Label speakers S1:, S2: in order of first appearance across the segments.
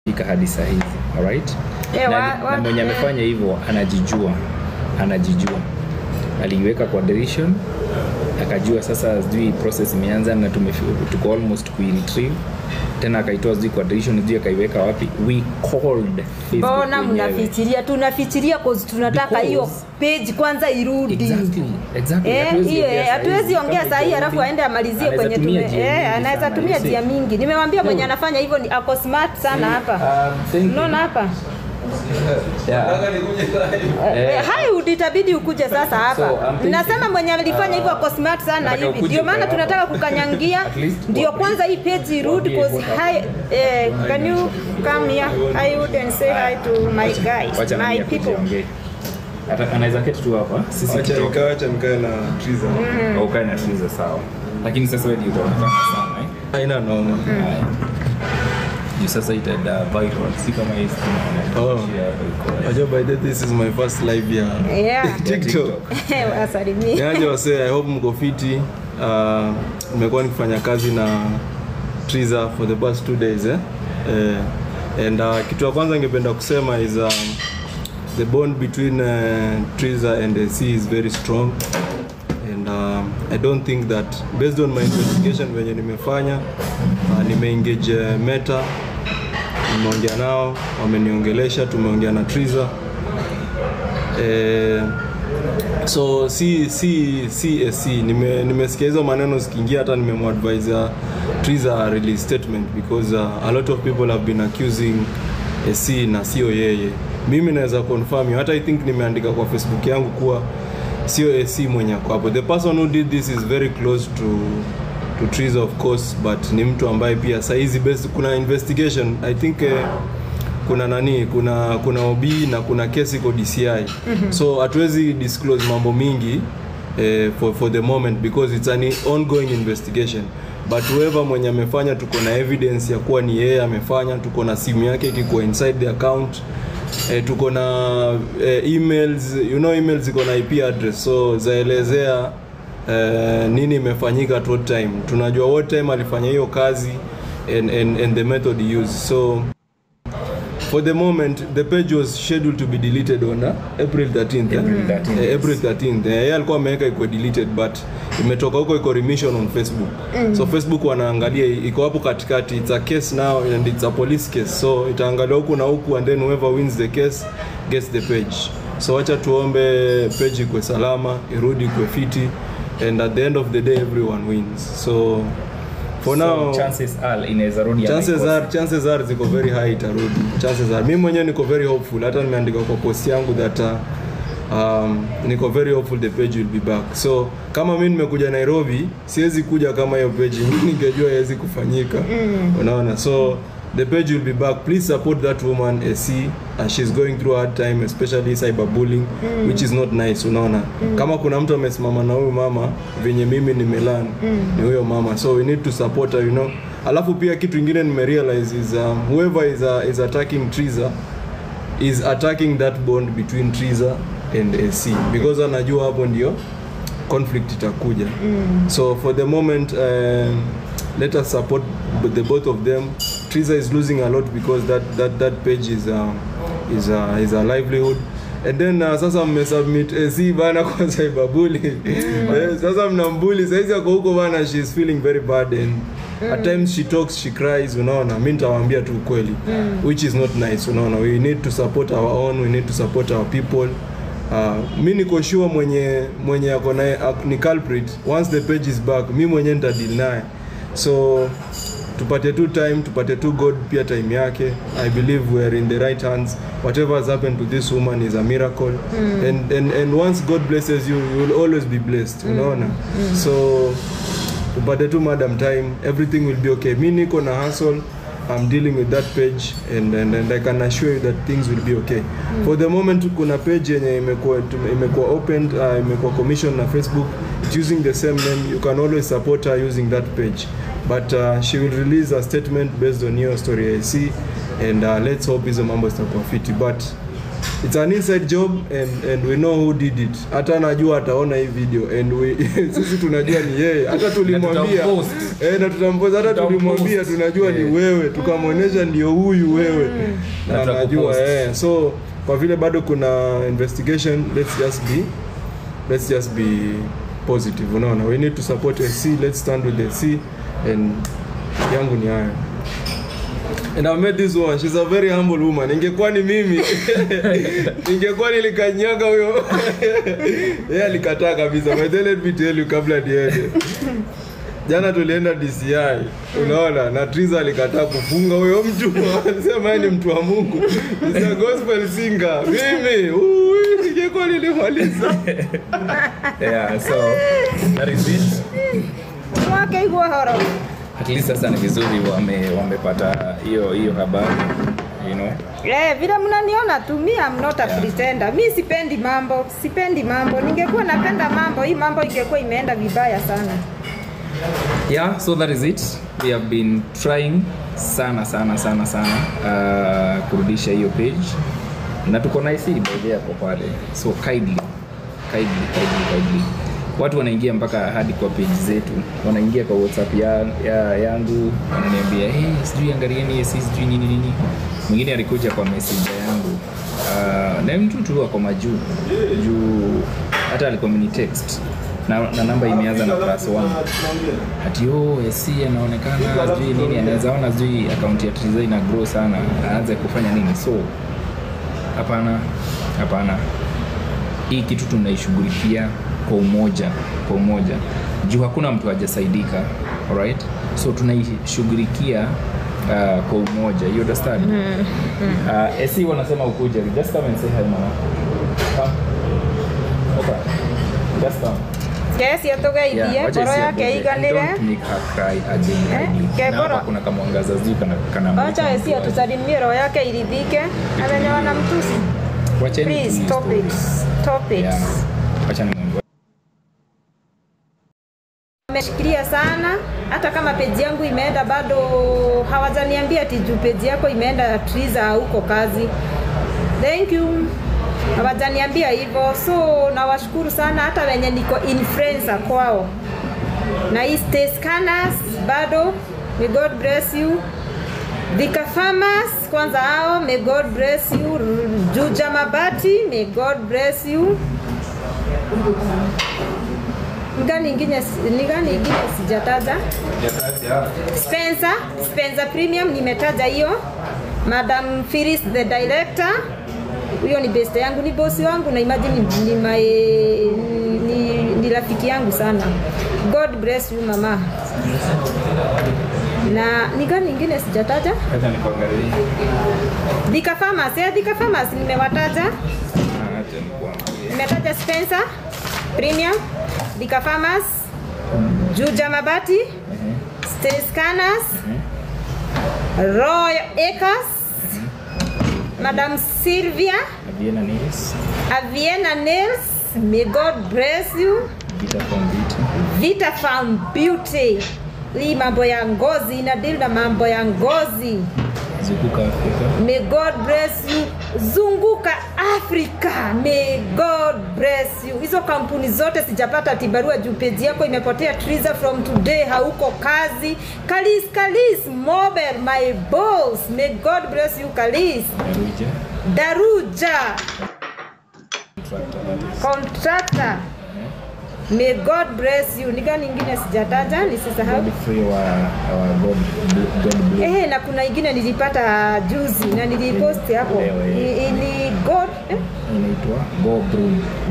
S1: fika hadi saa hizi. Alright? Na mwenye amefanya hivyo anajijua. Aliweka kwa deletion, akajua sasa sijui process imeanza na tuko almost ku-retrieve. Tena akaitoa sijui kwa deletion, sijui akaiweka wapi. We called Facebook.
S2: Bona mnafikiria, tunafikiria cause tunataka hiyo page kwanza irudi.
S1: Exactly.
S2: Hatuwezi ongea saa hii alafu aende amalizie kwenye anaweza tumia njia mingi. Nimemwambia mwenye anafanya hivyo ni ako smart sana hapa. Unaona hapa? Hai uditabidi ukuje sasa hapa. Nasema mwenye alifanya hivyo ako smart sana hivi. Ndio maana tunataka kukanyangia. Ndio kwanza hii page irudi because hi can you come here? I would and say hi to my guys, my people.
S1: Anaweza keti tu hapa. Sisi
S3: acha nikae na Triza.
S1: Au kae na Triza sawa. Lakini sasa wewe ndio utaonekana sana
S3: haina noma.
S1: Sasa itaenda viral si kama hii
S3: Ajo by the this is my first live TikTok.
S2: Asalimia.
S3: Yaani wase I hope mko fiti. Nimekuwa nikifanya kazi na Triza for the past 2 days and kitu ya kwanza ningependa kusema is the bond between Triza and AC is very strong. And I don't think that based on my investigation venye nimefanya nimeengage Meta, nimeongea nao, wameniongelesha, tumeongea na Triza. So AC nimesikia hizo maneno zikiingia, hata nimemwadvise Triza release statement because a lot of people have been accusing AC na sio yeye. Mimi naweza confirm, hata I think nimeandika kwa Facebook yangu kuwa sio AC mwenye kwa hapo. The person who did this is very close to Triza of course, but ni mtu ambaye pia saizi based kuna investigation I think kuna OB na kuna kesi kwa DCI. So hatuwezi disclose mambo mingi for the moment because it's an ongoing investigation. But whoever mwenye amefanya, tuko na evidence ya kuwa ni yeye amefanya, tuko na simu yake iko inside the account. Tuko na emails, emails iko na IP address, so zaelezea nini imefanyika at what time. Tunajua what time alifanya hiyo kazi and the method he used. So for the moment the page was scheduled to be deleted on April 13th. April 13th. Yeye alikuwa ameweka iko deleted but imetoka huko iko remission on Facebook. So Facebook wanaangalia iko hapo katikati. It's a case now and it's a police case. So itaangalia huku na huku and then whoever wins the case gets the page. So acha tuombe page iko salama, irudi iko fiti and at the end of the day everyone wins. So for now
S1: chances are inaweza rudi.
S3: Chances are ziko very high itarudi. Chances are mimi mwenyewe niko very hopeful, hata nimeandika kwa post yangu that niko very hopeful the page will be back. So kama mimi nimekuja Nairobi, siwezi kuja kama hiyo page ningejua haiwezi kufanyika. Unaona? So the page will be back. Please support that woman AC. She's going through a hard time, especially cyberbullying, which is not nice. Unaona? Kama kuna mtu amesimama na huyo mama venye mimi nimelan ni huyo mama. So we need to support her, Alafu pia kitu kingine nimerealize is whoever is attacking Triza is attacking that bond between Triza and AC because anajua hapo ndio conflict itakuja. So for the moment let us support the both of them. Triza is losing a lot because that page is a livelihood. And then sasa mmesubmit AC bana kwa cyberbullying. Sasa mnambully saizi yako huko bana, she is feeling very bad and at times she talks, she cries, unaona. Mimi nitawaambia tu kweli, which is not nice, unaona. We need to support our own, we need to support our people. Mimi niko sure mwenye yako ni culprit. Once the page is back, mimi mwenyewe nitadeal naye. So tupate tu time, tupate tu God pia time yake. I believe we are in the right hands. Whatever has happened to this woman is a miracle. And once God blesses you, you will always be blessed, unaona. So tupate tu madam time, everything will be okay. Mimi niko na hustle, I'm dealing with that page and I can assure you that things will be okay. For the moment kuna page yenye imekuwa opened, imekuwa commissioned na Facebook. It's using the same name. You can always support her using that page. But she will release a statement based on your story I see and let's hope hizo mambo zitakuwa fiti. But it's an inside job and we know who did it. Hata najua ataona hii video and we sisi tunajua ni yeye. Hata tulimwambia na tutampost, hata tulimwambia tunajua ni wewe, tukamwonyesha ndio huyu wewe. Na najua so kwa vile bado kuna investigation, let's just be positive. Unaona, we need to support SC, let's stand with the SC and yangu ni haya. And I met this woman, she's a very humble woman. Ingekuwa ni mimi ingekuwa nilikanyaga huyo. Yeye alikataa kabisa. But let me tell you kabla niende. Jana tulienda DCI. Unaona, na Triza alikataa kufunga huyo mtu. Anasema ni mtu wa Mungu. He's a gospel singer. Mimi, ingekuwa nilimaliza.
S1: Yeah, so that is it.
S2: Okay, go horo.
S1: At least sasa ni vizuri wamepata hiyo habari, you know.
S2: Vile mnaniona tu, mimi I'm not a pretender. Mimi sipendi mambo. Ningekuwa napenda mambo, hii mambo ingekuwa imeenda vibaya sana.
S1: Yeah, so that is it. We have been trying sana kurudisha hiyo page. Na tuko na IC bidhaa hapo pale. So kindly. Watu wanaingia mpaka hadi kwa page zetu, wanaingia kwa WhatsApp yangu, wananiambia sijui angalieni sijui nini. Mwingine alikuja kwa message yangu, na mtu tu ako majuu hata alikuwa text na namba imeanza na +1 ati SC anaonekana sijui nini, anaweza ona sijui account ya Triza ina grow sana, aanze kufanya nini. So hapana, hii kitu tunaishughulikia kwa umoja. Juu hakuna mtu hajasaidika, alright? So tunaishughulikia kwa umoja. You understand? SC wanasema ukuje. Just come and say hi mama. Come. Okay. Just come.
S2: Yes, yatogeithie boro yake iganire.
S1: Don't make her cry again. Na kuna kama mwangaza zuu kana.
S2: Acha SC atusalimie roho yake iridhike. Amenyoa na mtusi.
S1: Wacheni
S2: please topics.
S1: Acha ni
S2: Nimeshikilia sana, hata kama page yangu imeenda bado hawajaniambia ati juu page yako imeenda Triza huko kazi. Thank you. Hawajaniambia hivyo, so nawashukuru sana hata wenye niko influencer kwao. Na Stay Scanners bado, may God bless you. Vika Farmers kwanza hao, may God bless you. Juja Mabati, may God bless you. Ni gani ingine sijataja? Spencer Premium nimetaja hiyo. Madam Phyllis the director, huyo ni best yangu, ni boss wangu, na imagine ni rafiki yangu sana. God bless you mama. Na ni gani ingine sijataja?
S1: Acha nikuangalie.
S2: Vika Farmers nimewataja. Nimetaja Spencer Premium, Vika Farmers, Juja Mabati, Stay Scanners, Royal Acres, Madam Sylvia, Aviena Nails, may God bless you. Vita Farm Beauty. Hii mambo ya ngozi, inadeal na mambo ya ngozi.
S1: Zunguka Africa.
S2: May God bless you. Zunguka Africa. May God bless you. Hizo kampuni zote sijapata tibarua juu page yako imepotea Triza from today, hauko kazi. Kalis Mobile, my boss. May God bless you Kalis. Daruja. Contractor. May God bless you. Ni gani ingine sijataja nisisahau?
S1: God
S2: na kuna ingine nilipata juzi na nilipost hapo. Ni God
S1: inaitwa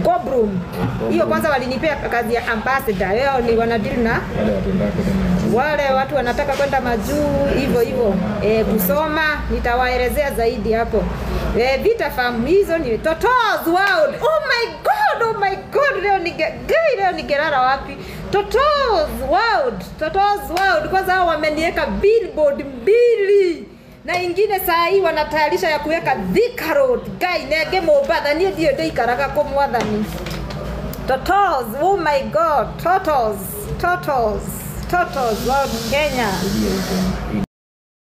S1: Go Broom.
S2: Hiyo kwanza walinipea kazi ya ambassador. Leo ni wanadeal na wale watu wanataka kwenda majuu hivyo kusoma, nitawaelezea zaidi hapo. Vita Farm hizo ni Toto's World. Oh my god, leo nigerara wapi? Toto's World kwanza hao wameniweka billboard 2 na ingine saa hii wanatayarisha ya kuweka Thika Road. Guy nege Mombasa ni ndio ikaraga kwa mwadhani. Toto's, oh my god, Toto's World Kenya.